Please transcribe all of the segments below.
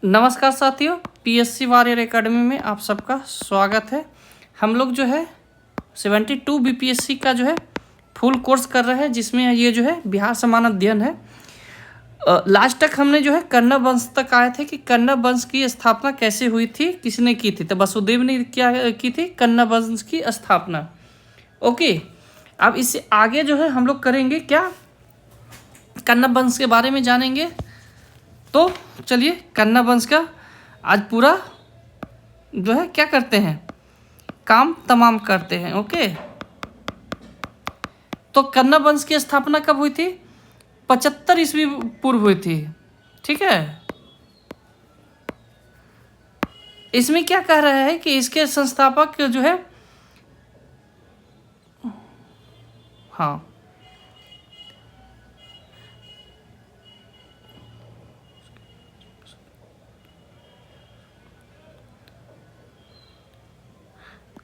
नमस्कार साथियों, PSC warrior academy में आप सबका स्वागत है। हम लोग जो है 72 बीपीएससी का जो है फुल कोर्स कर रहे हैं, जिसमें ये जो है बिहार समान अध्ययन है। लास्ट तक हमने जो है कन्नड़ वंश तक आए थे कि कन्नड़ वंश की स्थापना कैसे हुई थी, किसने की थी। तो वसुदेव ने क्या की थी, कन्नड़ वंश की स्थापना। ओके, अब इससे आगे जो है हम लोग करेंगे क्या, कन्नड़ वंश के बारे में जानेंगे। तो चलिए कन्नड़ वंश का आज पूरा जो है क्या करते हैं, काम तमाम करते हैं। ओके, तो कन्नड़ वंश की स्थापना कब हुई थी? 75 ईस्वी पूर्व हुई थी। ठीक है, इसमें क्या कह रहा है कि इसके संस्थापक जो है, हाँ,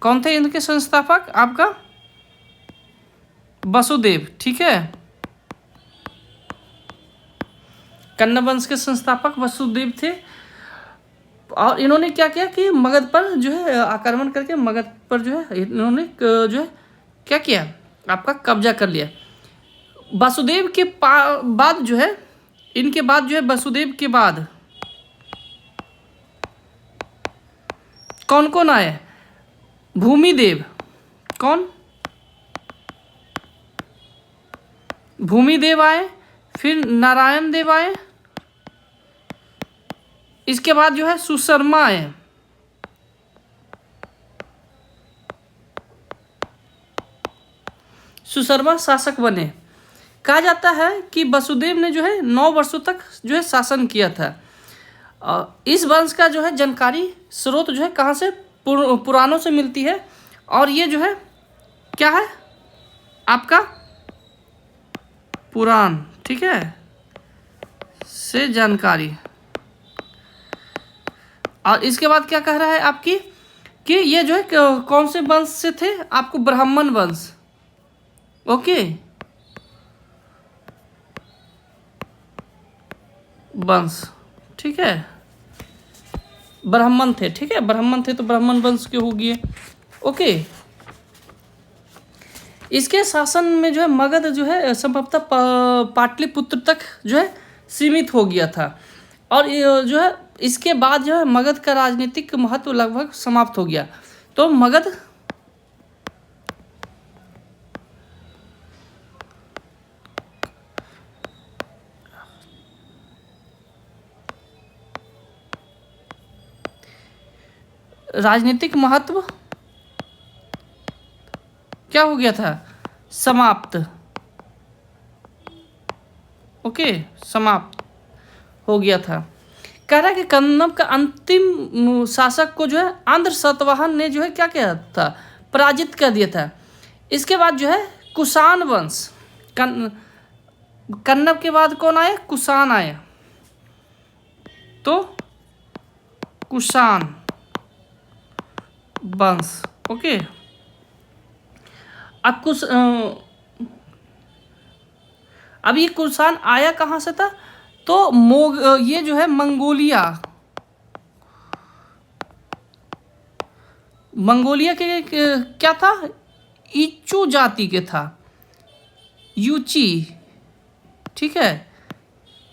कौन थे इनके संस्थापक? आपका वसुदेव। ठीक है, कन्नड़ वंश के संस्थापक वसुदेव थे। और इन्होंने क्या किया कि मगध पर जो है आक्रमण करके मगध पर जो है इन्होंने जो है क्या किया, आपका कब्जा कर लिया। वसुदेव के बाद जो है, इनके बाद जो है वसुदेव के बाद कौन कौन आए? भूमिदेव। कौन? भूमिदेव आए, फिर नारायण देव आए, इसके बाद जो है सुशर्मा आए। सुशर्मा शासक बने। कहा जाता है कि वसुदेव ने जो है 9 वर्षों तक जो है शासन किया था। इस वंश का जो है जानकारी स्रोत जो है कहाँ से, पुराणों से मिलती है। और ये जो है क्या है, आपका पुराण, ठीक है, से जानकारी। और इसके बाद क्या कह रहा है आपकी कि ये जो है कौन से वंश से थे? आपको ब्राह्मण वंश। ओके, वंश, ठीक है, ब्राह्मण थे। ठीक है, ब्राह्मण थे तो ब्राह्मण वंश के हो गए। ओके, इसके शासन में जो है मगध जो है संभवतः पाटलिपुत्र तक जो है सीमित हो गया था। और जो है इसके बाद जो है मगध का राजनीतिक महत्व लगभग समाप्त हो गया। तो मगध राजनीतिक महत्व क्या हो गया था, समाप्त। ओके, समाप्त हो गया था। कह रहा है कि कन्नड़ का अंतिम शासक को जो है आंध्र सातवाहन ने जो है क्या किया था, पराजित कर दिया था। इसके बाद जो है कुषाण वंश, कन्नड़ के बाद कौन आए? कुषाण आए। तो कुषाण वंश। ओके, अब ये कुषाण आया कहाँ से था? तो ये जो है मंगोलिया के क्या था, इच्चू जाति के था, यूची, ठीक है,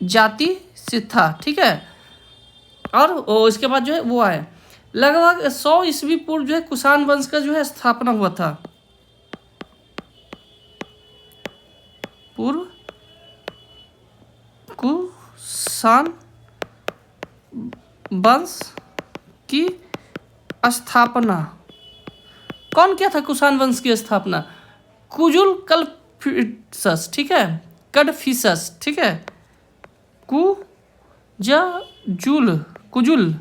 जाति से था। ठीक है, और इसके बाद जो है वो आए लगभग 100 ईस्वी पूर्व जो है कुषाण वंश का जो है स्थापना हुआ था। पूर्व कुषाण वंश की स्थापना कौन किया था? कुषाण वंश की स्थापना कुजुल कलफिसस, ठीक है, कडफिसस, ठीक है, कुजुल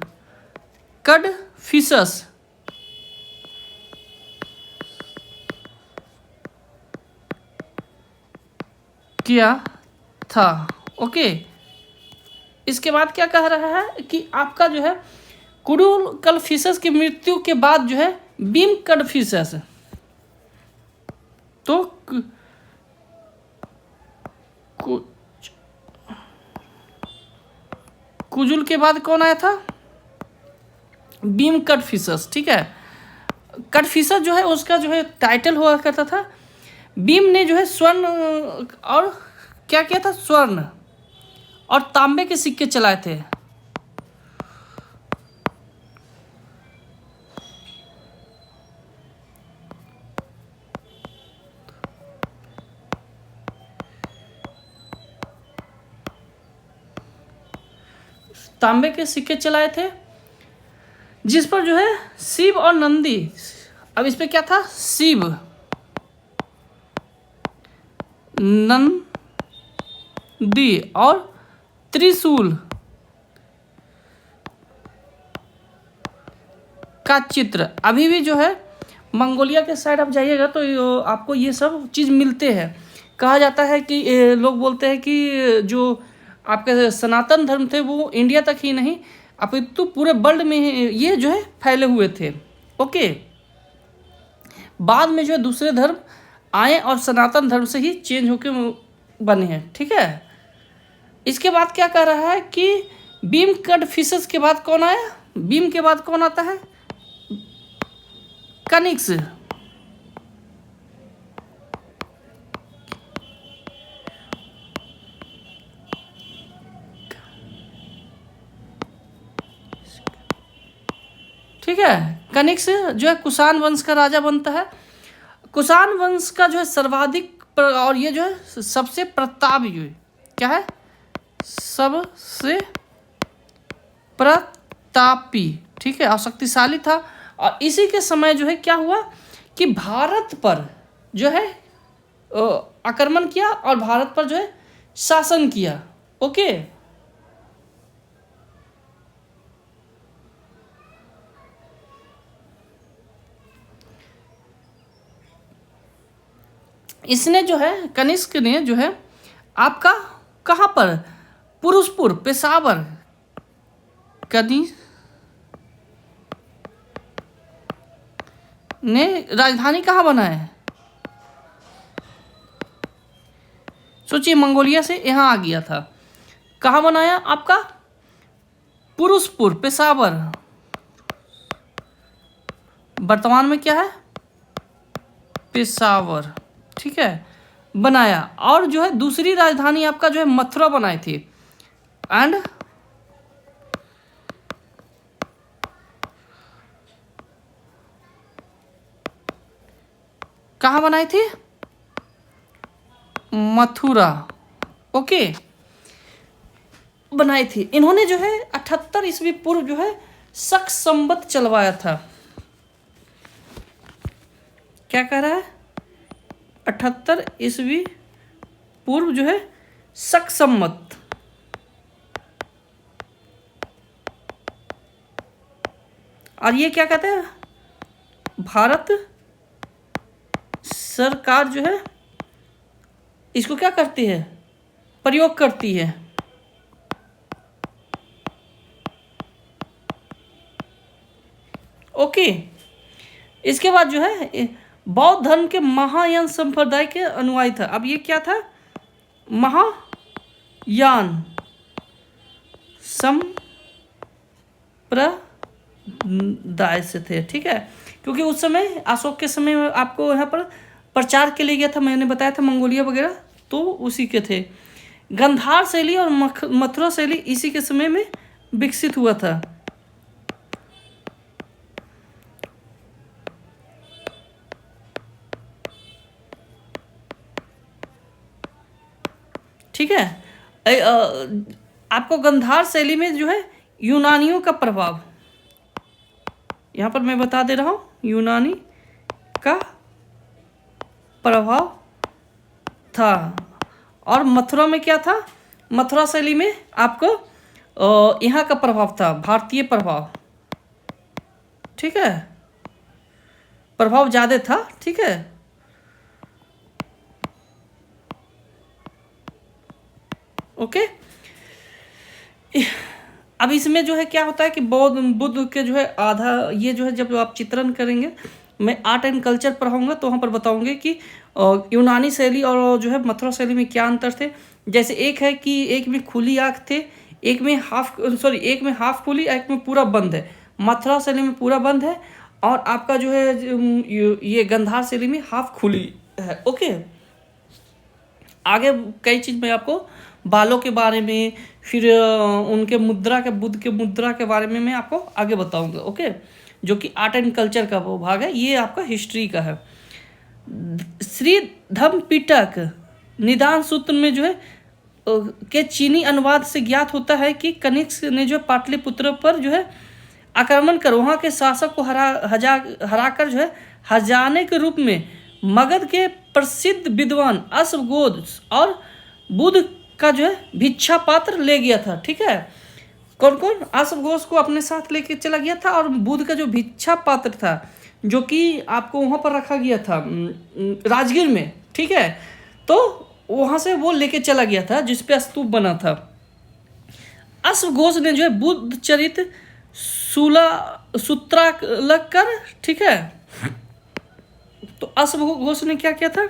कडफिसस किया था। ओके, इसके बाद क्या कह रहा है कि आपका जो है कुडुल कलफिसस की मृत्यु के बाद जो है बीम कडफिसस, तो कुजुल के बाद कौन आया था? Beam Kadphises. ठीक है, कटफिशस जो है उसका जो है टाइटल हुआ करता था, बीम ने जो है स्वर्ण और क्या किया था, स्वर्ण और तांबे के सिक्के चलाए थे। तांबे के सिक्के चलाए थे, जिस पर जो है शिव और नंदी, अब इस पे क्या था, शिव नंदी और त्रिशूल का चित्र अभी भी जो है मंगोलिया के साइड आप जाइएगा तो आपको ये सब चीज़ मिलते हैं। कहा जाता है कि लोग बोलते हैं कि जो आपके सनातन धर्म थे वो इंडिया तक ही नहीं अपितु पूरे वर्ल्ड में ये जो है फैले हुए थे। ओके, बाद में जो है दूसरे धर्म आए और सनातन धर्म से ही चेंज होके बने हैं। ठीक है, इसके बाद क्या कह रहा है कि बीम कट फिशेस के बाद कौन आया, बीम के बाद कौन आता है, कनिक्स। ठीक है, कनिक्स जो है कुषाण वंश का राजा बनता है। कुषाण वंश का जो है सर्वाधिक और ये जो है सबसे प्रतापी, क्या है, सबसे प्रतापी, ठीक है, और शक्तिशाली था। और इसी के समय जो है क्या हुआ कि भारत पर जो है आक्रमण किया और भारत पर जो है शासन किया। ओके, इसने जो है कनिष्क ने जो है आपका कहाँ पर, पुरुषपुर, पेशावर, कनिष्क ने राजधानी कहाँ बनाया है, सोचिए, मंगोलिया से यहाँ आ गया था, कहाँ बनाया आपका, पुरुषपुर, पेशावर, वर्तमान में क्या है, पेशावर। ठीक है, बनाया। और जो है दूसरी राजधानी आपका जो है मथुरा बनाई थी, एंड कहाँ बनाई थी, मथुरा। ओके, बनाई थी। इन्होंने जो है 78 ईस्वी पूर्व जो है शक संवत चलवाया था। क्या कह रहा है, 78 ईस्वी पूर्व जो है शक संवत, और ये क्या कहते हैं, भारत सरकार जो है इसको क्या करती है, प्रयोग करती है। ओके, इसके बाद जो है बौद्ध धर्म के महायान संप्रदाय के अनुयायी था। अब ये क्या था, महायान संप्रदाय से थे। ठीक है, क्योंकि उस समय अशोक के समय में आपको यहाँ पर प्रचार के लिए गया था, मैंने बताया था मंगोलिया वगैरह, तो उसी के थे। गंधार शैली और मथुरा शैली इसी के समय में विकसित हुआ था। ठीक है, आपको गंधार शैली में जो है यूनानियों का प्रभाव, यहाँ पर मैं बता दे रहा हूँ, यूनानी का प्रभाव था। और मथुरा में क्या था, मथुरा शैली में आपको यहाँ का प्रभाव था, भारतीय प्रभाव। ठीक है, प्रभाव ज़्यादा था। ठीक है, ओके। अब इसमें जो है क्या होता है कि बुद्ध के जो है आधा, ये जो है जब आप चित्रण करेंगे, मैं आर्ट एंड कल्चर पढ़ाऊंगा तो वहाँ पर बताऊंगे कि यूनानी शैली और जो है मथुरा शैली में क्या अंतर थे। जैसे एक है कि एक में खुली आँख थे, एक में हाफ खुली, एक में पूरा बंद है। मथुरा शैली में पूरा बंद है और आपका जो है ये गांधार शैली में हाफ खुली है। ओके, आगे कई चीज़ मैं आपको बालों के बारे में, फिर उनके मुद्रा के, बुद्ध के मुद्रा के बारे में मैं आपको आगे बताऊंगा। ओके, जो कि आर्ट एंड कल्चर का वो भाग है, ये आपका हिस्ट्री का है। श्री धम्मपिटक निदान सूत्र में जो है के चीनी अनुवाद से ज्ञात होता है कि कनिष्क ने जो पाटलिपुत्र पर जो है आक्रमण कर वहाँ के शासक को हराकर जो है हजाने के रूप में मगध के प्रसिद्ध विद्वान अश्वघोष और बुद्ध का जो है भिक्षा पात्र ले गया था। ठीक है, कौन कौन? अश्वघोष को अपने साथ लेके चला गया था और बुद्ध का जो भिक्षा पात्र था जो कि आपको वहाँ पर रखा गया था राजगीर में। ठीक है, तो वहाँ से वो लेके चला गया था जिस पे स्तूप बना था। अश्वघोष ने जो है बुद्ध चरित सूत्रालक कर, ठीक है, तो अश्वघोष ने क्या किया था?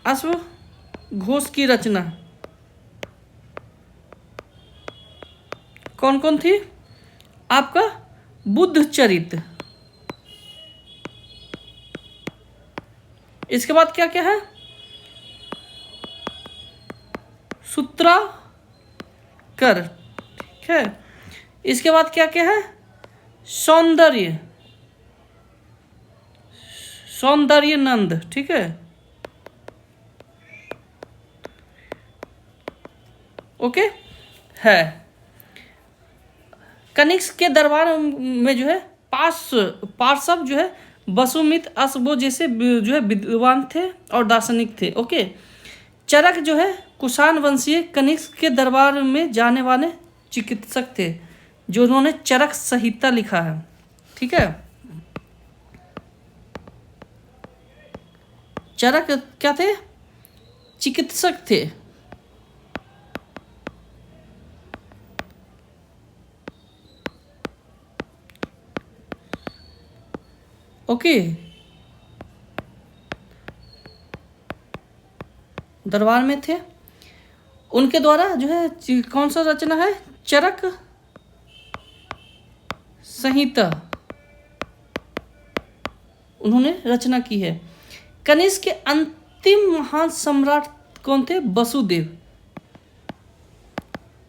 अश्वघोष की रचना कौन कौन थी? आपका बुद्ध चरित, इसके बाद क्या क्या है? सूत्राकर, ठीक है, इसके बाद क्या क्या है? सौंदर्य नंद, ठीक है, ओके है। कनिष्क के दरबार में जो है पार्श्व जो है वसुमित अश्वो जैसे जो है विद्वान थे और दार्शनिक थे। ओके, चरक जो है कुषाण वंशीय कनिष्क के दरबार में जाने वाले चिकित्सक थे जो उन्होंने चरक संहिता लिखा है। ठीक है, चरक क्या थे? चिकित्सक थे। ओके, दरबार में थे, उनके द्वारा जो है कौन सा रचना है? चरक संहिता उन्होंने रचना की है। कनिष्क के अंतिम महान सम्राट कौन थे? वसुदेव।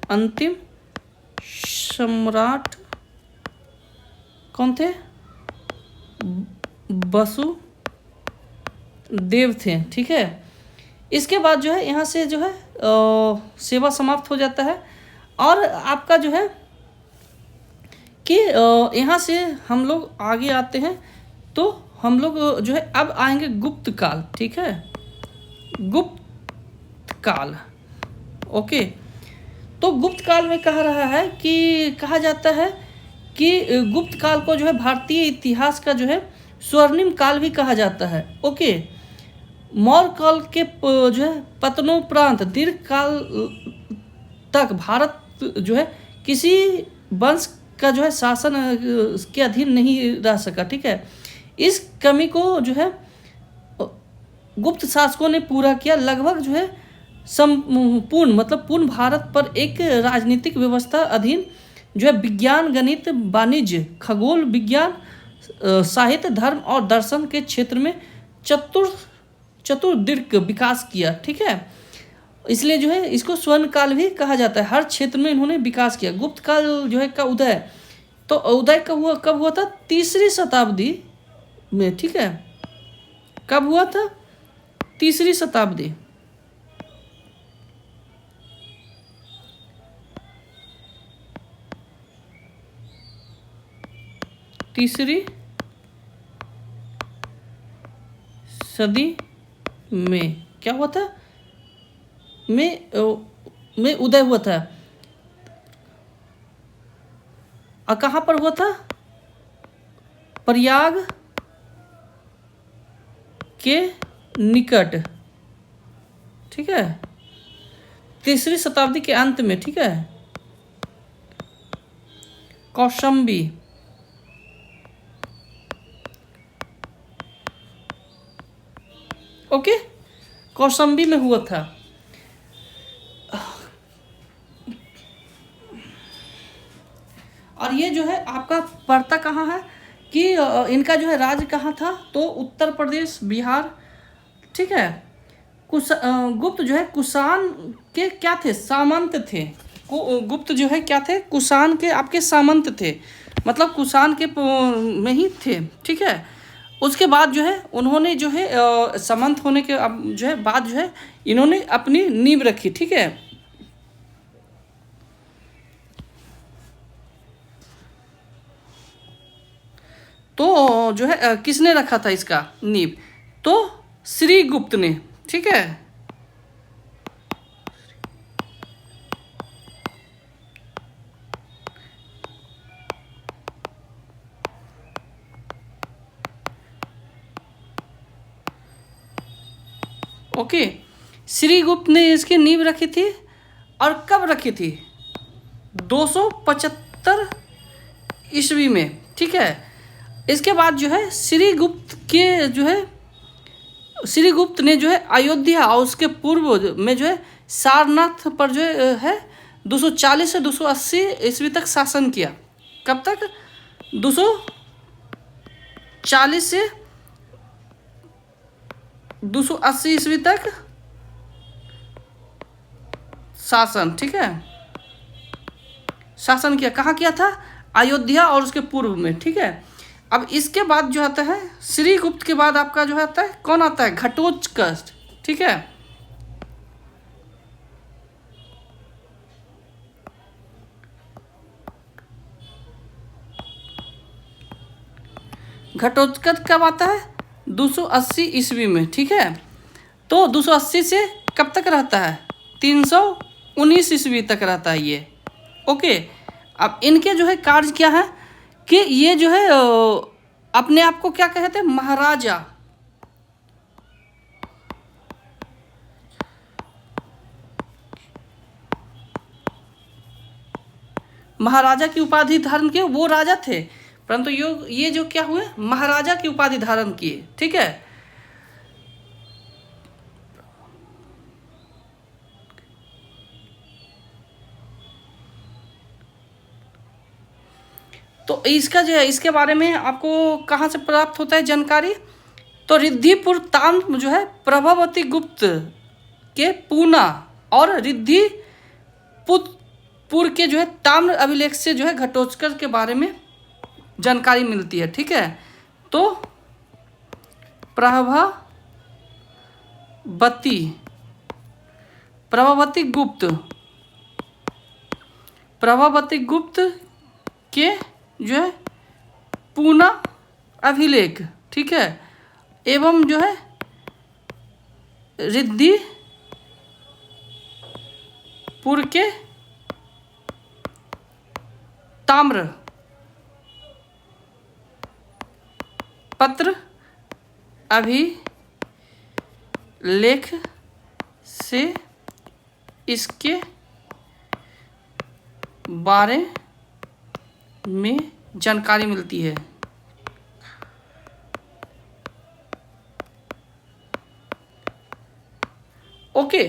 अंतिम सम्राट कौन थे? वसुदेव थे। ठीक है, इसके बाद जो है यहाँ से जो है सेवा समाप्त हो जाता है और आपका जो है कि यहाँ से हम लोग आगे आते हैं तो हम लोग जो है अब आएंगे गुप्त काल। ठीक है, गुप्त काल। ओके, तो गुप्त काल में कहा जाता है कि गुप्त काल को जो है भारतीय इतिहास का जो है स्वर्णिम काल भी कहा जाता है। ओके, मौर्य काल के जो है पतनोपरांत दीर्घ काल तक भारत जो है किसी वंश का जो है शासन के अधीन नहीं रह सका। ठीक है, इस कमी को जो है गुप्त शासकों ने पूरा किया। लगभग जो है संपूर्ण मतलब पूर्ण भारत पर एक राजनीतिक व्यवस्था अधीन जो है विज्ञान, गणित, वाणिज्य, खगोल विज्ञान, साहित्य, धर्म और दर्शन के क्षेत्र में चतुर्दिक विकास किया। ठीक है, इसलिए जो है इसको स्वर्ण काल भी कहा जाता है। हर क्षेत्र में इन्होंने विकास किया। गुप्त काल जो है का उदय, तो उदय कब हुआ था? 3री शताब्दी में। ठीक है, कब हुआ था? 3री शताब्दी। तीसरी सदी में क्या हुआ था? में उदय हुआ था। और कहाँ पर हुआ था? प्रयाग के निकट। ठीक है, 3री शताब्दी के अंत में। ठीक है, कौशाम्बी। ओके, कौशाम्बी में हुआ था। ये जो है आपका पड़ता कहाँ है कि इनका जो है राज्य कहाँ था, तो उत्तर प्रदेश, बिहार, ठीक है। गुप्त जो है कुषाण के क्या थे, सामंत थे। गुप्त जो है क्या थे, कुषाण के आपके सामंत थे, मतलब कुषाण के में ही थे, ठीक है। उसके बाद जो है उन्होंने जो है सामंत होने के अब जो है बाद जो है इन्होंने अपनी नींव रखी, ठीक है। तो जो है किसने रखा था इसका नींव, तो श्रीगुप्त ने, ठीक है। ओके, श्रीगुप्त ने इसकी नींव रखी थी, और कब रखी थी, 275 ईस्वी में, ठीक है। इसके बाद जो है श्रीगुप्त ने जो है अयोध्या और उसके पूर्व में जो है सारनाथ पर जो है 240 से 280 ईस्वी तक शासन किया। कब तक, 240 से 280 ईस्वी तक शासन, ठीक है, शासन किया। कहाँ किया था, अयोध्या और उसके पूर्व में, ठीक है। अब इसके बाद जो आता है श्रीगुप्त के बाद आपका जो आता है कौन आता है, घटोत्कच, ठीक है। घटोत्कच कब आता है, 280 ईस्वी में, ठीक है। तो 280 से कब तक रहता है, 319 ईस्वी तक रहता है ये, ओके। अब इनके जो है कार्य क्या है कि ये जो है अपने आप को क्या कहते हैं, महाराजा, महाराजा की उपाधि धारण किए, वो राजा थे, परंतु ये जो क्या हुए, महाराजा की उपाधि धारण किए, ठीक है। तो इसका जो है इसके बारे में आपको कहाँ से प्राप्त होता है जानकारी, तो रिद्धिपुर ताम्र जो है प्रभावती गुप्त के पूना और रिद्धिपुर के जो है ताम्र अभिलेख से जो है घटोत्कच के बारे में जानकारी मिलती है, ठीक है। तो प्रभावती गुप्त के जो है पूना अभिलेख, ठीक है, एवं जो है रिद्धिपुर के ताम्र पत्र अभिलेख से इसके बारे में जानकारी मिलती है। ओके,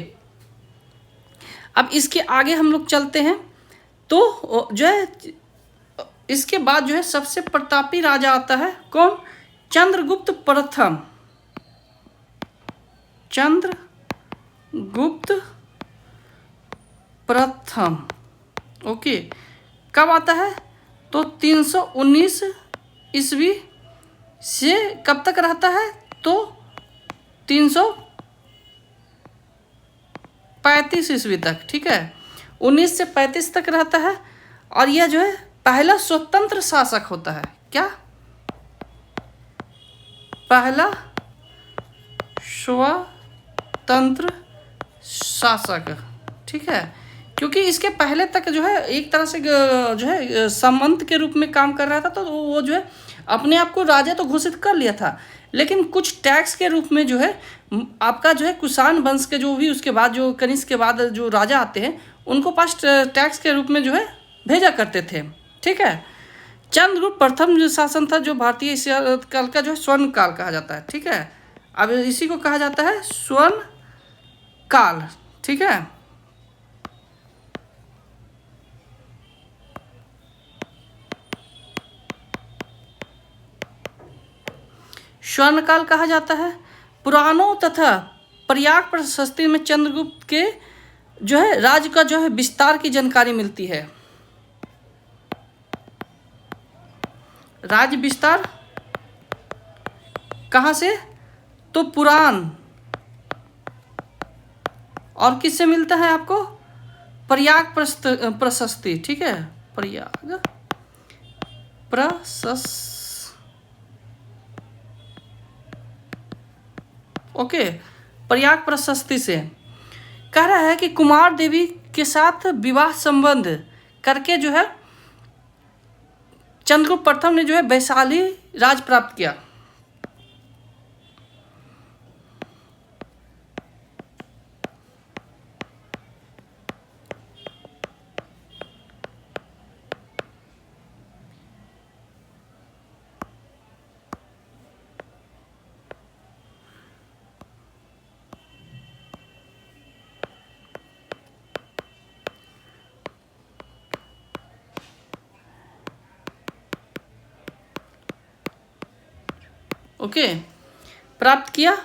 अब इसके आगे हम लोग चलते हैं। तो जो है इसके बाद जो है सबसे प्रतापी राजा आता है कौन, चंद्रगुप्त प्रथम। चंद्रगुप्त प्रथम, ओके, कब आता है, तो 319 ईस्वी से कब तक रहता है, तो 335 ईस्वी तक, ठीक है। 19 से 35 तक रहता है, और यह जो है पहला स्वतंत्र शासक होता है। क्या, पहला स्वतंत्र शासक, ठीक है। क्योंकि इसके पहले तक जो है एक तरह से जो है सामंत के रूप में काम कर रहा था, तो वो जो है अपने आप को राजा तो घोषित कर लिया था, लेकिन कुछ टैक्स के रूप में जो है आपका जो है कुषाण वंश के जो भी उसके बाद जो कनिष्क के बाद जो राजा आते हैं उनको पास टैक्स के रूप में जो है भेजा करते थे, ठीक है। चंद्रगुप्त प्रथम जो शासन था, जो भारतीय काल का जो है स्वर्ण काल कहा जाता है, ठीक है। अब इसी को कहा जाता है स्वर्ण काल, ठीक है। स्वर्णकाल कहा जाता है। पुराणों तथा प्रयाग प्रशस्ति में चंद्रगुप्त के जो है राज्य का जो है विस्तार की जानकारी मिलती है। राज्य विस्तार कहाँ से? तो पुराण और किससे मिलता है आपको? प्रयाग प्रशस्ति, ठीक है, प्रयाग ओके, प्रयाग प्रशस्ति से। कह रहा है कि कुमार देवी के साथ विवाह संबंध करके जो है चंद्रगुप्त प्रथम ने जो है वैशाली राज प्राप्त किया। ओके, प्राप्त किया।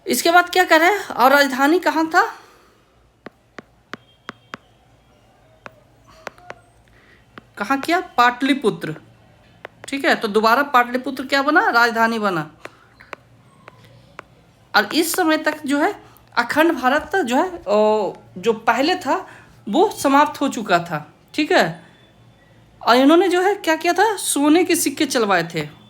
इसके बाद क्या करें? और राजधानी कहाँ था? कहाँ किया? पाटलिपुत्र, ठीक है। तो दोबारा पाटलिपुत्र क्या बना? राजधानी बना। और इस समय तक जो है अखंड भारत जो है जो पहले था वो समाप्त हो चुका था, ठीक है। और इन्होंने जो है क्या किया था? सोने के सिक्के चलवाए थे।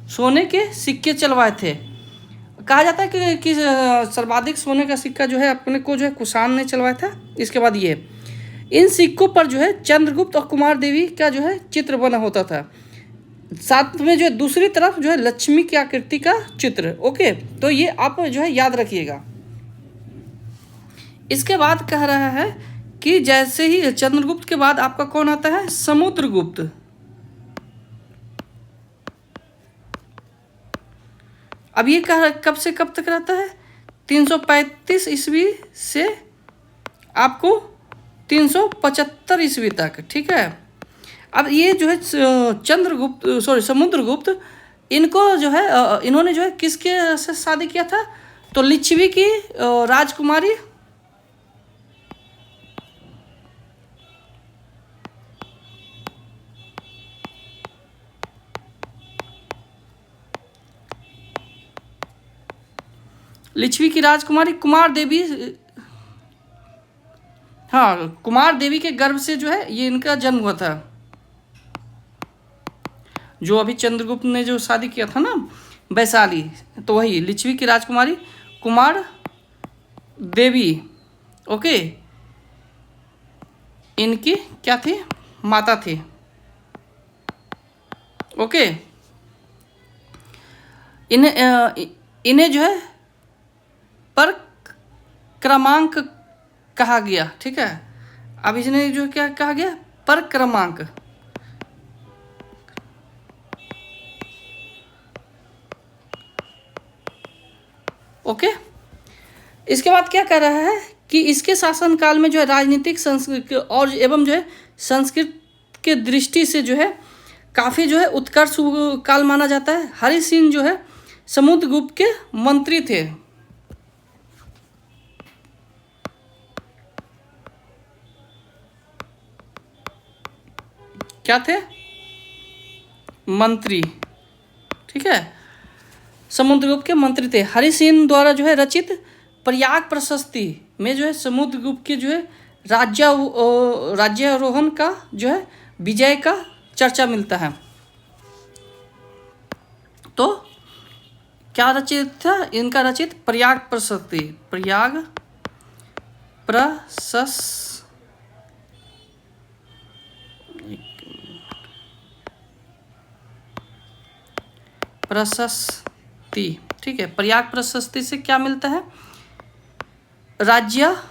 सोने के सिक्के चलवाए थे। कहा जाता है कि सर्वाधिक सोने का सिक्का जो है अपने को जो है कुषाण ने चलवाया था। इसके बाद ये इन सिक्कों पर जो है चंद्रगुप्त और कुमार देवी का जो है चित्र बना होता था। साथ में जो है दूसरी तरफ जो है लक्ष्मी की आकृति का चित्र। ओके, तो ये आप जो है याद रखिएगा। इसके बाद कह रहा है कि जैसे ही चंद्रगुप्त के बाद आपका कौन आता है? समुद्रगुप्त। अब ये कब से कब तक रहता है? 335 ईस्वी से आपको 375 ईस्वी तक, ठीक है। अब ये जो है समुद्रगुप्त, इनको जो है इन्होंने जो है किसके से शादी किया था? तो लिच्छवी की राजकुमारी कुमार देवी, हाँ, कुमार देवी के गर्भ से जो है ये इनका जन्म हुआ था। जो अभी चंद्रगुप्त ने जो शादी किया था ना वैशाली, तो वही लिच्छवी की राजकुमारी कुमार देवी, ओके, इनकी क्या थी? माता थी। ओके, इन्हें जो है पर क्रमांक कहा गया, ठीक है। अब इसने जो क्या कहा गया? पर क्रमांक। ओके, इसके बाद क्या कर रहा है कि इसके शासनकाल में जो है राजनीतिक संस्कृति और एवं जो है संस्कृत के दृष्टि से जो है काफ़ी जो है उत्कर्ष काल माना जाता है। हरि सिंह जो है समुद्रगुप्त के मंत्री थे। क्या थे? मंत्री, ठीक है, समुद्रगुप्त के मंत्री थे। हरि सिंह द्वारा जो है रचित प्रयाग प्रशस्ति में जो है समुद्रगुप्त के जो है राज्यारोहण का जो है विजय का चर्चा मिलता है। तो क्या रचित था इनका? रचित प्रयाग प्रशस्ति, प्रयाग प्रशस्ति, ठीक है। प्रयाग प्रशस्ति से क्या मिलता है? राज्यारोहण,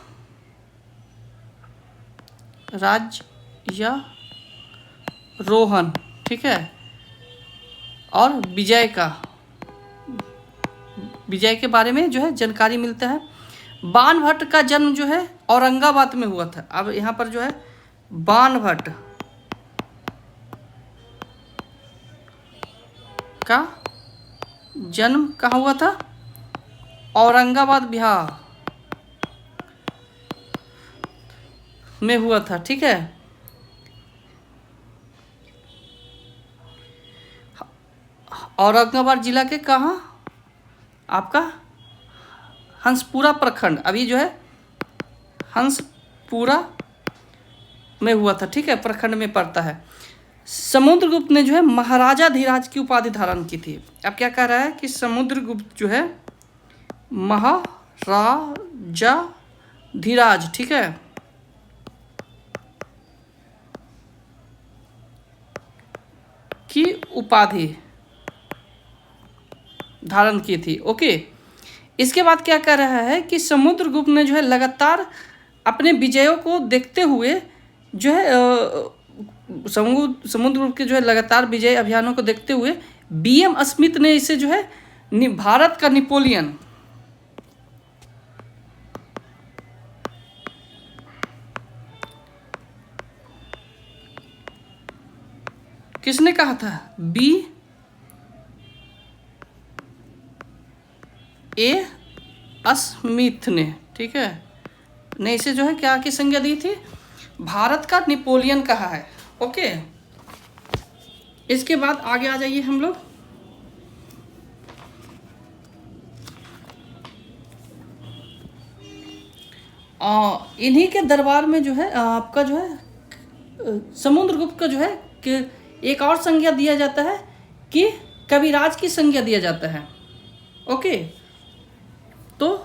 ठीक है, और विजय के बारे में जो है जानकारी मिलता है। बाणभट्ट का जन्म जो है औरंगाबाद में हुआ था। अब यहाँ पर जो है बाणभट्ट का जन्म कहाँ हुआ था? औरंगाबाद बिहार में हुआ था। ठीक है, औरंगाबाद जिला के कहाँ? आपका हंसपुरा प्रखंड, अभी जो है हंसपुरा में हुआ था। ठीक है, प्रखंड में पड़ता है। समुद्रगुप्त ने जो है महाराजा धीराज की उपाधि धारण की थी। अब क्या कह रहा है कि समुद्रगुप्त जो है महाराजा धीराज, ठीक है, की उपाधि धारण की थी। ओके, इसके बाद क्या कह रहा है कि समुद्रगुप्त ने जो है लगातार अपने विजयों को देखते हुए जो है समुद्रगुप्त के जो है लगातार विजय अभियानों को देखते हुए बीएम स्मिथ ने इसे जो है भारत का नेपोलियन किसने कहा था? बी ए स्मिथ ने, ठीक है, ने इसे जो है क्या की संज्ञा दी थी? भारत का नेपोलियन कहा है। ओके, इसके बाद आगे आ जाइए हम लोग। इन्हीं के दरबार में जो है आपका जो है समुद्रगुप्त का जो है कि एक और संज्ञा दिया जाता है कि कविराज की संज्ञा दिया जाता है। ओके, तो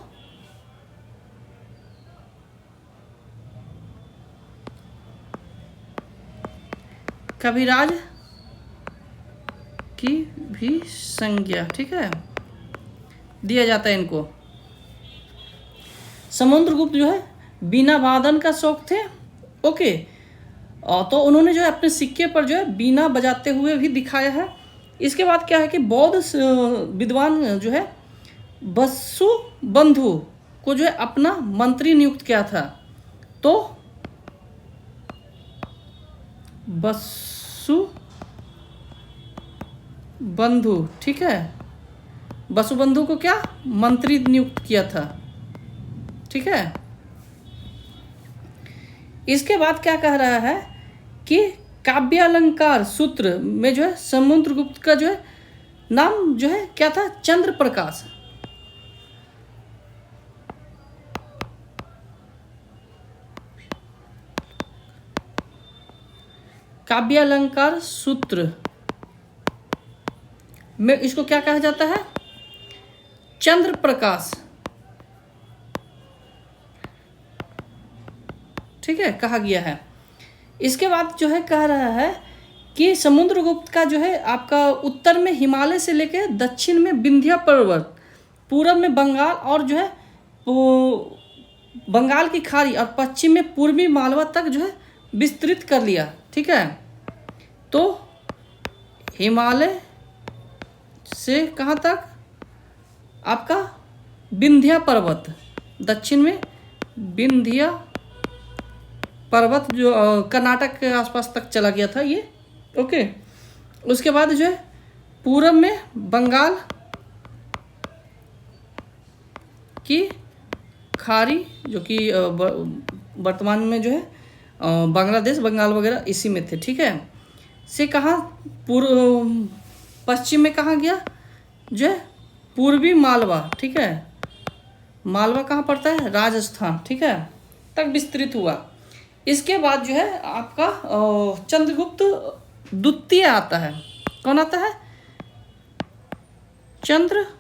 कविराज की भी संज्ञा, ठीक है, दिया जाता है इनको। समुद्रगुप्त जो है बीना वादन का शौक थे। ओके, तो उन्होंने जो है अपने सिक्के पर जो है बीना बजाते हुए भी दिखाया है। इसके बाद क्या है कि बौद्ध विद्वान जो है वसुबंधु को जो है अपना मंत्री नियुक्त किया था। तो वसुबंधु, ठीक है, वसुबंधु को क्या मंत्री नियुक्त किया था। ठीक है, इसके बाद क्या कह रहा है कि काव्यालंकार सूत्र में जो है समुद्रगुप्त का जो है नाम जो है क्या था? चंद्र प्रकाश। काव्यालंकार सूत्र में इसको क्या कहा जाता है? चंद्र प्रकाश, ठीक है, कहा गया है। इसके बाद जो है कह रहा है कि समुद्रगुप्त का जो है आपका उत्तर में हिमालय से लेकर दक्षिण में विंध्य पर्वत, पूरब में बंगाल और जो है बंगाल की खाड़ी और पश्चिम में पूर्वी मालवा तक जो है विस्तृत कर लिया। ठीक है, तो हिमालय से कहाँ तक? आपका विंध्य पर्वत, दक्षिण में विंध्य पर्वत जो कर्नाटक के आसपास तक चला गया था ये। ओके, उसके बाद जो है पूरब में बंगाल की खाड़ी जो कि वर्तमान में जो है बांग्लादेश, बंगाल वगैरह इसी में थे। ठीक है, से कहाँ पश्चिम में कहाँ गया? जो है पूर्वी मालवा, ठीक है, मालवा कहाँ पड़ता है? राजस्थान, ठीक है, तक विस्तृत हुआ। इसके बाद जो है आपका चंद्रगुप्त द्वितीय आता है। कौन आता है? चंद्रगुप्त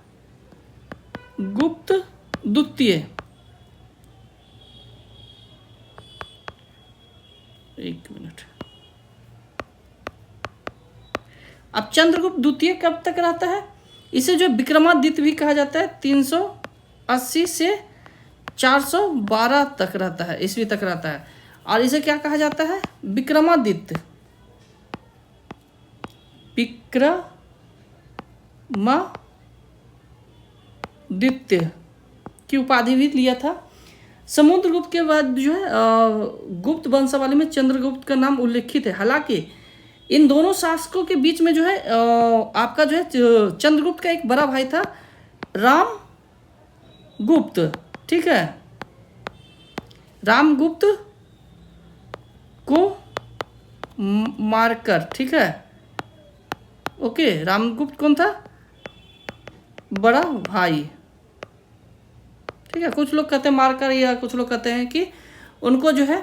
द्वितीय। एक मिनट, अब चंद्रगुप्त द्वितीय कब तक रहता है? इसे जो विक्रमादित्य भी कहा जाता है। 380 से 412 तक रहता है, ईस्वी तक रहता है। और इसे क्या कहा जाता है? विक्रमादित्य। विक्रमादित्य की उपाधि भी लिया था। समुद्रगुप्त के बाद जो है गुप्त वंशावली में चंद्रगुप्त का नाम उल्लेखित है। हालांकि इन दोनों शासकों के बीच में जो है आपका जो है चंद्रगुप्त का एक बड़ा भाई था रामगुप्त, ठीक है। रामगुप्त को मारकर, ठीक है, ओके। रामगुप्त कौन था? बड़ा भाई, ठीक है। कुछ लोग कहते हैं मारकर, या कुछ लोग कहते हैं कि उनको जो है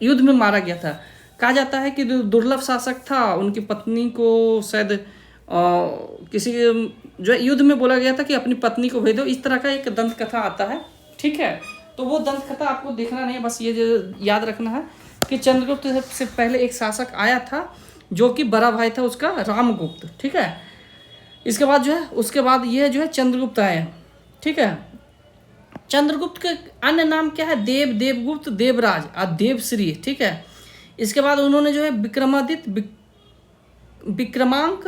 युद्ध में मारा गया था। कहा जाता है कि दुर्लभ शासक था, उनकी पत्नी को शायद किसी जो है युद्ध में बोला गया था कि अपनी पत्नी को भेज दो। इस तरह का एक दंत कथा आता है, ठीक है। तो वो दंत कथा आपको देखना नहीं है, बस ये जो याद रखना है कि चंद्रगुप्त से पहले एक शासक आया था जो कि बड़ा भाई था उसका रामगुप्त, ठीक है। इसके बाद जो है उसके बाद ये जो है चंद्रगुप्त आए, ठीक है। चंद्रगुप्त के अन्य नाम क्या है? देव, देवगुप्त, देवराज और देवश्री, ठीक है। इसके बाद उन्होंने जो है विक्रमादित्य, विक्रमांक,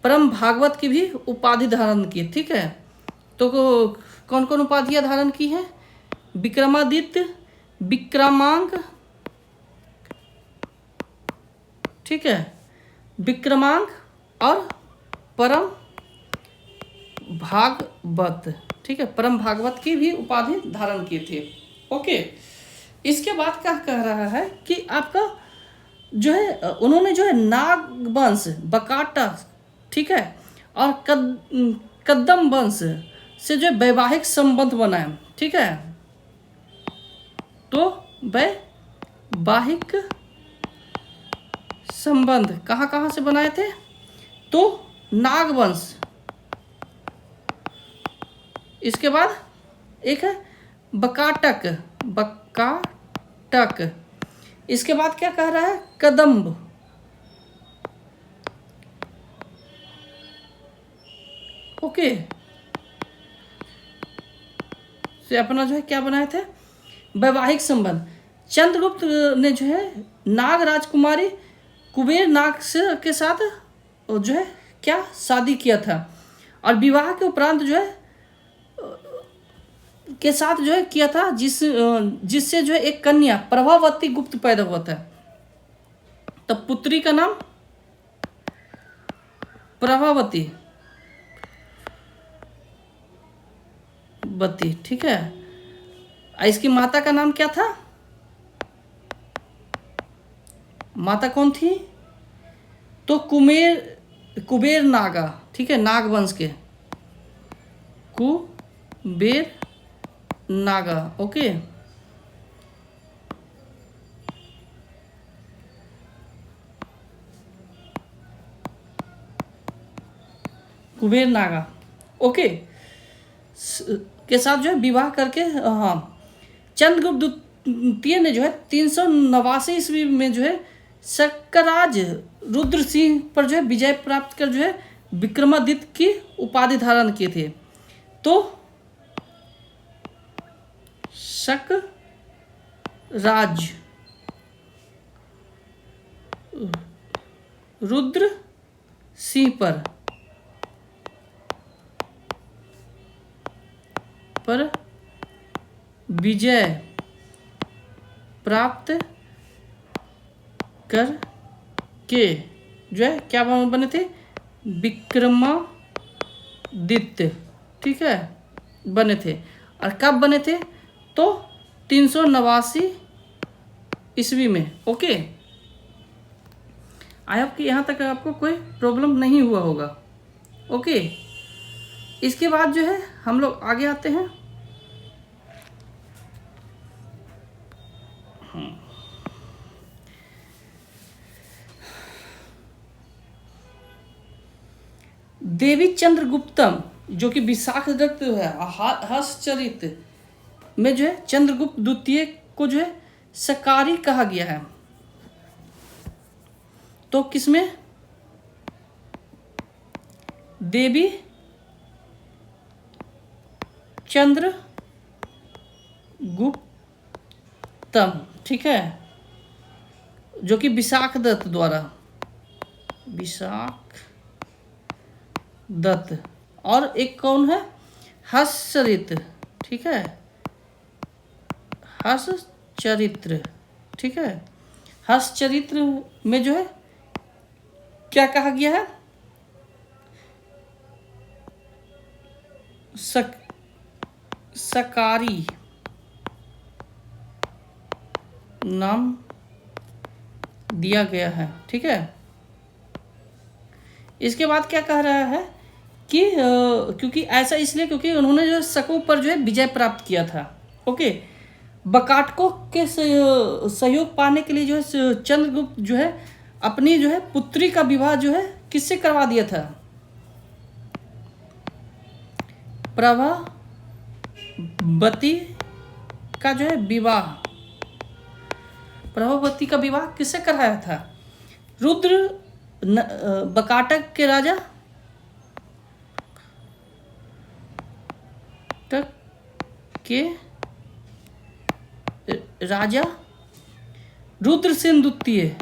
परम भागवत की भी उपाधि धारण की, ठीक है। तो कौन कौन उपाधियां धारण की हैं? विक्रमादित्य, विक्रमांक, ठीक है, विक्रमांक और परम भागवत, ठीक है। परम भागवत की भी उपाधि धारण किए थे, ओके। इसके बाद क्या कह रहा है कि आपका जो है उन्होंने जो है नागवंश, बकाटा, ठीक है, और कद्दम वंश से जो वैवाहिक संबंध बनाए, ठीक है। तो वैवाहिक संबंध कहाँ कहाँ से बनाए थे? तो नागवंश, इसके बाद एक है बकाटक, बकाटक, इसके बाद क्या कह रहा है? कदम्ब, ओके, से अपना जो है क्या बनाए थे? वैवाहिक संबंध। चंद्रगुप्त ने जो है नाग राजकुमारी कुबेर नाग से के साथ जो है क्या शादी किया था, और विवाह के उपरांत जो है के साथ जो है किया था, जिससे जो है एक कन्या प्रभावती गुप्त पैदा हुआ था। तो पुत्री का नाम प्रभावती बती, ठीक है। इसकी माता का नाम क्या था? माता कौन थी? तो कुबेर नागा, ठीक है, नागवंश के कुबेर नागा, ओके। कुबेर नागा, ओके, के साथ जो है विवाह करके, हाँ, चंद्रगुप्त द्वितीय ने जो है 389 ईस्वी में जो है सक्कराज रुद्र सिंह पर जो है विजय प्राप्त कर जो है विक्रमादित्य की उपाधि धारण किए थे। तो सक्कराज रुद्र सिंह पर विजय प्राप्त करके जो है क्या बने थे? विक्रमादित्य, ठीक है, बने थे। और कब बने थे? तो 389 ईस्वी में, ओके। आई होप कि यहाँ तक आपको कोई प्रॉब्लम नहीं हुआ होगा, ओके। इसके बाद जो है हम लोग आगे आते हैं। देवी चंद्रगुप्तम, जो कि विशाखदत्त है, हर्षचरित में जो है चंद्रगुप्त द्वितीय को जो है सकारी कहा गया है। तो किसमें? देवी चंद्रगुप्तम, ठीक है, जो कि विशाखदत्त द्वारा, विशाखदत्त, और एक कौन है? हर्षचरित्र, ठीक है, हर्षचरित्र, ठीक है। हर्षचरित्र में जो है क्या कहा गया है, सकारी नाम दिया गया है, ठीक है। इसके बाद क्या कह रहा है कि क्योंकि ऐसा इसलिए क्योंकि उन्होंने जो है शकों पर जो है विजय प्राप्त किया था। ओके, बकाटकों के सहयोग पाने के लिए जो है चंद्रगुप्त जो है अपनी जो है पुत्री का विवाह जो है किससे करवा दिया था, प्रभावती का जो है विवाह, प्रभावती का विवाह किससे कराया था, रुद्र बकाटक के राजा तक के राजा रुद्रसेन द्वितीय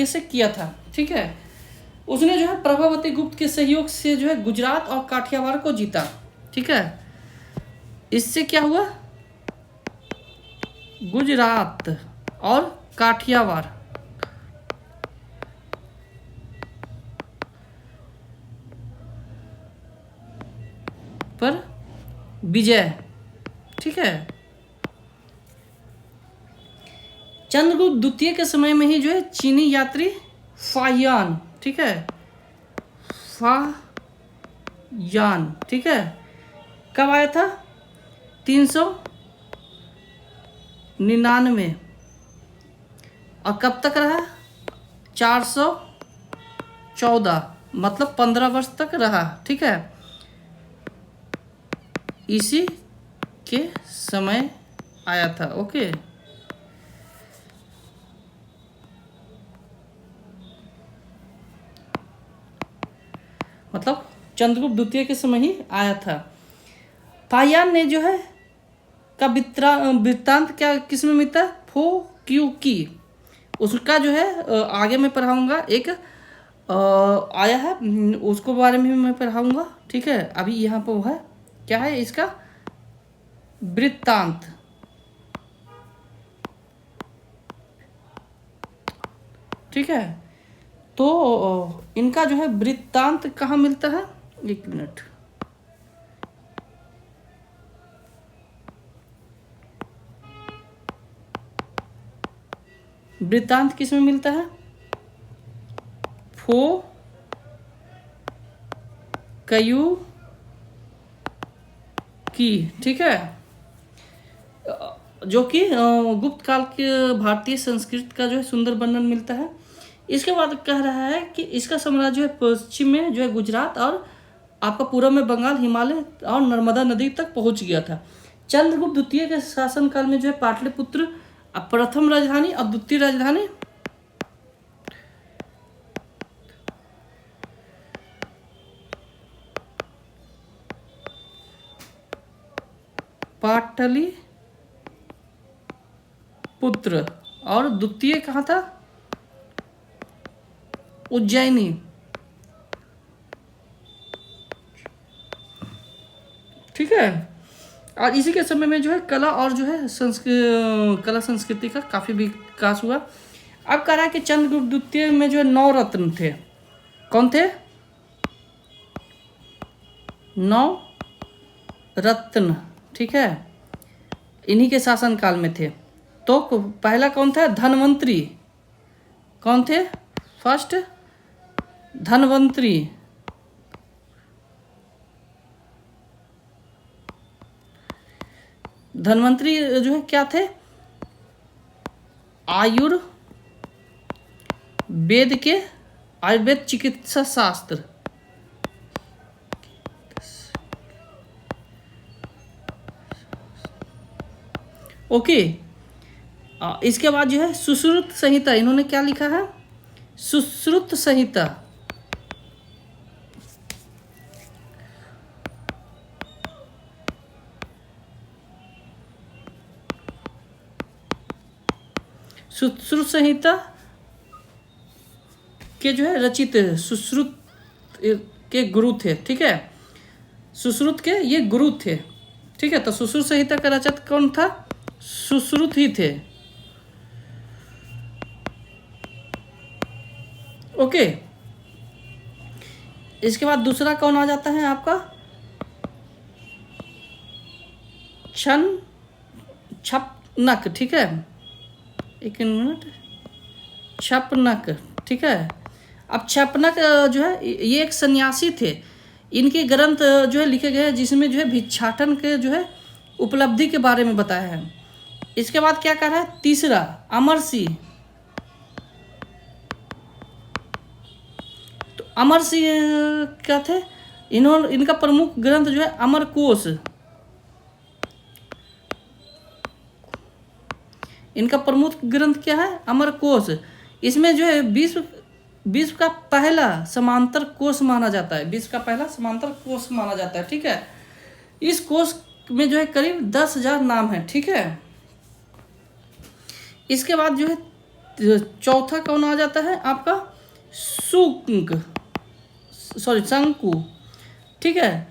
से किया था, ठीक है। उसने जो है प्रभावती गुप्त के सहयोग से जो है गुजरात और काठियावाड़ को जीता, ठीक है। इससे क्या हुआ, गुजरात और काठियावाड़ पर विजय, ठीक है। चंद्रगुप्त द्वितीय के समय में ही जो है चीनी यात्री फाहियान, ठीक है, फाहियान, ठीक है, कब आया था, 399, और कब तक रहा, 414, मतलब 15 वर्ष तक रहा, ठीक है। इसी के समय आया था। ओके, मतलब चंद्रगुप्त द्वितीय के समय ही आया था। फाहियान ने जो है का वृत्तांत क्या किस में मिलता है, फो क्यू की, उसका जो है आगे मैं पढ़ाऊंगा, एक आया है उसको बारे में मैं पढ़ाऊंगा, ठीक है। अभी यहाँ पर वो है क्या है इसका वृत्तांत, ठीक है। तो इनका जो है वृत्तांत कहाँ मिलता है, एक मिनट, वृत्तांत किस में मिलता है, फो कयू की, ठीक है, जो कि गुप्त काल के भारतीय संस्कृति का जो है सुंदर वर्णन मिलता है। इसके बाद कह रहा है कि इसका साम्राज्य जो है पश्चिम में जो है गुजरात और आपका पूर्व में बंगाल, हिमालय और नर्मदा नदी तक पहुंच गया था। चंद्रगुप्त द्वितीय के शासनकाल में जो है पाटलिपुत्र प्रथम राजधानी और द्वितीय राजधानी पाटलिपुत्र और द्वितीय कहाँ था, उज्जैनी, ठीक है। और इसी के समय में जो है कला और जो है कला संस्कृति का काफ़ी विकास हुआ। अब कह रहा है कि चंद्रगुप्त द्वितीय में जो है 9 रत्न थे, कौन थे, 9 रत्न, ठीक है, इन्हीं के शासनकाल में थे। तो पहला कौन था, धनवंतरी, कौन थे, फर्स्ट धनवंतरी, धनवंतरी जो है क्या थे, आयुर्वेद चिकित्सा शास्त्र, ओके। इसके बाद जो है सुश्रुत संहिता, इन्होंने क्या लिखा है, सुश्रुत संहिता, सुश्रुत संहिता के जो है रचित सुश्रुत के गुरु थे। ठीक है, सुश्रुत के ये गुरु थे। ठीक है, तो सुश्रुत संहिता का रचक कौन था? सुश्रुत ही थे। ओके, इसके बाद दूसरा कौन आ जाता है आपका? छपनक। ठीक है, एक मिनट, छपनक। ठीक है, अब छपनक जो है ये एक सन्यासी थे। इनके ग्रंथ जो है लिखे गए हैं जिसमें जो है भिक्षाटन के जो है उपलब्धि के बारे में बताया है। इसके बाद क्या कर रहा है? तीसरा अमरसिंह। तो अमरसिंह क्या थे? इनका प्रमुख ग्रंथ जो है अमरकोश। इनका प्रमुख ग्रंथ क्या है? अमरकोश। इसमें जो है विश्व का पहला समांतर कोश माना जाता है। विश्व का पहला समांतर कोश माना जाता है। ठीक है, इस कोश में जो है करीब 10,000 नाम है। ठीक है, इसके बाद जो है चौथा कौन आ जाता है आपका? शंकु। ठीक है,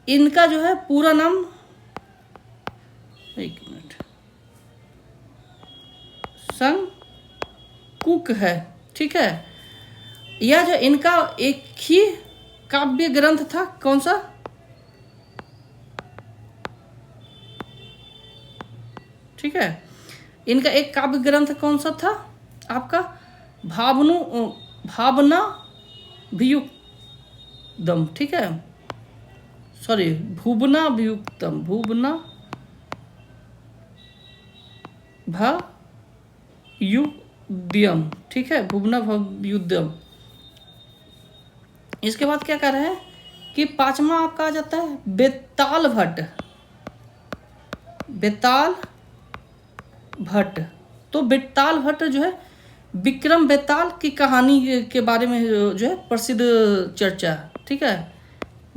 इनका जो है पूरा नाम, एक मिनट, शंकुक है। ठीक है, यह जो इनका एक ही काव्य ग्रंथ था। कौन सा? ठीक है, इनका एक काव्य ग्रंथ कौन सा था आपका? भावना वियुक्तम। ठीक है, सॉरी, भुवना वियुक्तम, भुवना भयुद्यम। ठीक है, भुवना भयुद्यम। इसके बाद क्या कर रहे हैं कि पांचवा आपका आ जाता है बेताल भट्ट। बेताल भट्ट, तो बेताल भट्ट जो है विक्रम बेताल की कहानी के बारे में जो है प्रसिद्ध चर्चा। ठीक है,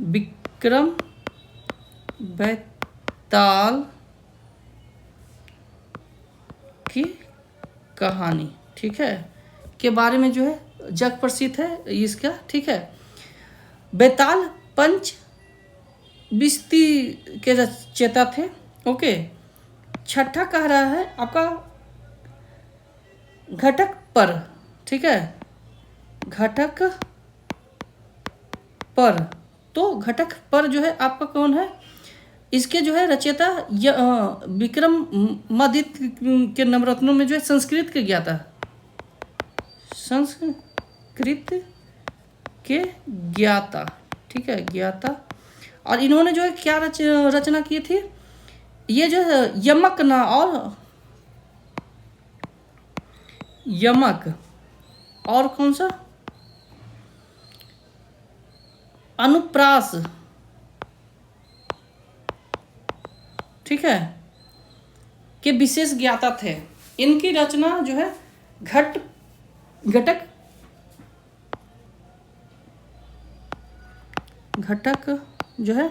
विक्रम बेताल की कहानी, ठीक है, के बारे में जो है जग प्रसिद्ध है इसका। ठीक है, बेताल पंच बिस्ती के रचयिता थे। ओके, छठा कह रहा है आपका घटक पर। ठीक है, घटक पर, तो घटक पर जो है आपका कौन है? इसके जो है रचयिता विक्रमादित्य के नवरत्नों में जो है संस्कृत के ज्ञाता, संस्कृत के ज्ञाता। ठीक है, ज्ञाता। और इन्होंने जो है क्या रचना की थी? ये जो है यमक ना और यमक और कौन सा? अनुप्रास। ठीक है, के विशेष ज्ञाता थे। इनकी रचना जो है घटक जो है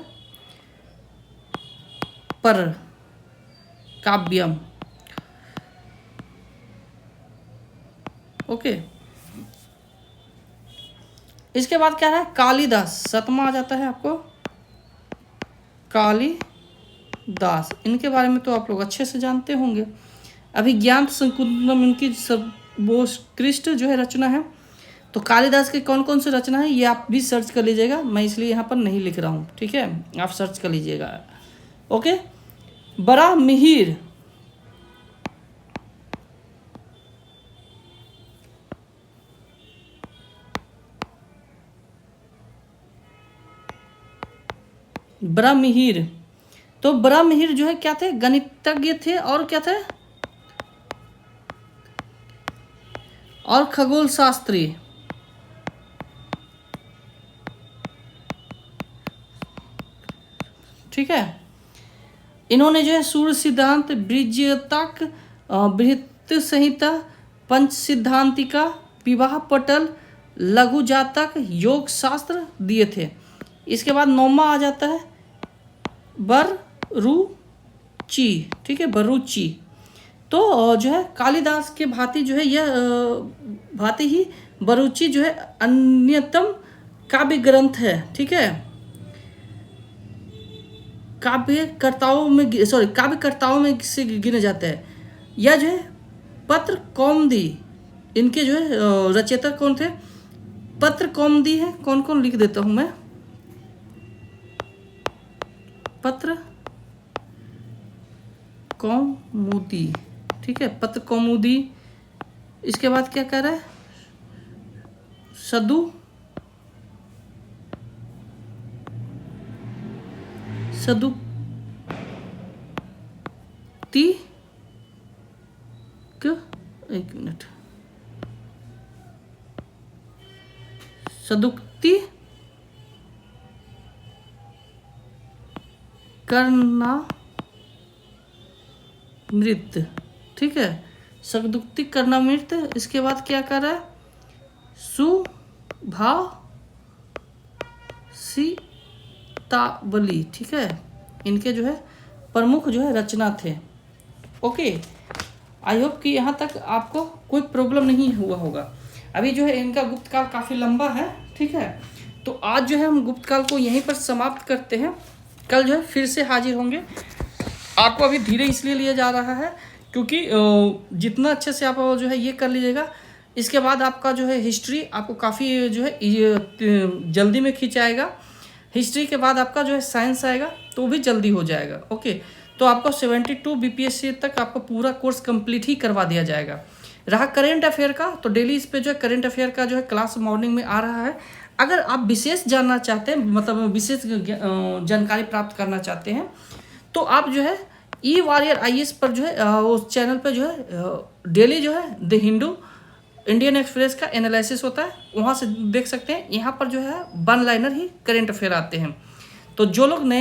पर काव्यम। ओके, इसके बाद क्या है? कालिदास। सतमा आ जाता है आपको कालिदास। इनके बारे में तो आप लोग अच्छे से जानते होंगे। अभिज्ञान संकुलम इनकी सर्वोत्कृष्ट जो है रचना है। तो कालिदास के कौन कौन से रचना है ये आप भी सर्च कर लीजिएगा, मैं इसलिए यहाँ पर नहीं लिख रहा हूँ। ठीक है, आप सर्च कर लीजिएगा। ओके, बराहमिहिर। बराहमिहिर, तो बराहमिहिर जो है क्या थे? गणितज्ञ थे और क्या थे? और खगोल शास्त्री। ठीक है, इन्होंने जो है सूर्य सिद्धांत, बृहत्तक, बृहत संहिता, पंच सिद्धांतिका, विवाह पटल, लघु जातक, योग शास्त्र दिए थे। इसके बाद नौमा आ जाता है बररुचि। ठीक है, बररुचि। तो जो है कालिदास के भांति जो है यह भांति ही बरूची जो है अन्यतम काव्य ग्रंथ है, ठीक है। काव्यकर्ताओं में से गिने जाते हैं। यह जो है पत्र कौमुदी, इनके जो है रचयिता कौन थे? पत्र कौमुदी है, कौन कौन लिख देता हूं मैं। पत्र कौमुदी, ठीक है, पत्र कौमुदी। इसके बाद क्या कह रहा है? सदुक्ति, एक मिनट, सदुक्ति कर्णामृत, ठीक है, सदुक्ति कर्णामृत। इसके बाद क्या कर रहा है? सुभाषितावली, ठीक है, इनके जो है प्रमुख जो है रचना थे। ओके, आई होप कि यहाँ तक आपको कोई प्रॉब्लम नहीं हुआ होगा। अभी जो है इनका गुप्त काल काफ़ी लंबा है, ठीक है। तो आज जो है हम गुप्त काल को यहीं पर समाप्त करते हैं। कल जो है फिर से हाजिर होंगे। आपको अभी धीरे इसलिए लिया जा रहा है क्योंकि जितना अच्छे से आप जो है ये कर लीजिएगा, इसके बाद आपका जो है हिस्ट्री आपको काफ़ी जो है जल्दी में खींचाएगा। हिस्ट्री के बाद आपका जो है साइंस आएगा तो भी जल्दी हो जाएगा। ओके, तो आपको 72 बीपीएससी तक आपको पूरा कोर्स कंप्लीट ही करवा दिया जाएगा। रहा करेंट अफेयर का, तो डेली इस पे जो है करेंट अफेयर का जो है क्लास मॉर्निंग में आ रहा है। अगर आप विशेष जानना चाहते हैं, मतलब विशेष जानकारी प्राप्त करना चाहते हैं, तो आप जो है ई-वॉरियर IAS पर जो है उस चैनल पर जो है डेली जो है द हिंदू, इंडियन एक्सप्रेस का एनालिसिस होता है, वहाँ से देख सकते हैं। यहाँ पर जो है वन लाइनर ही करेंट अफेयर आते हैं। तो जो लोग नए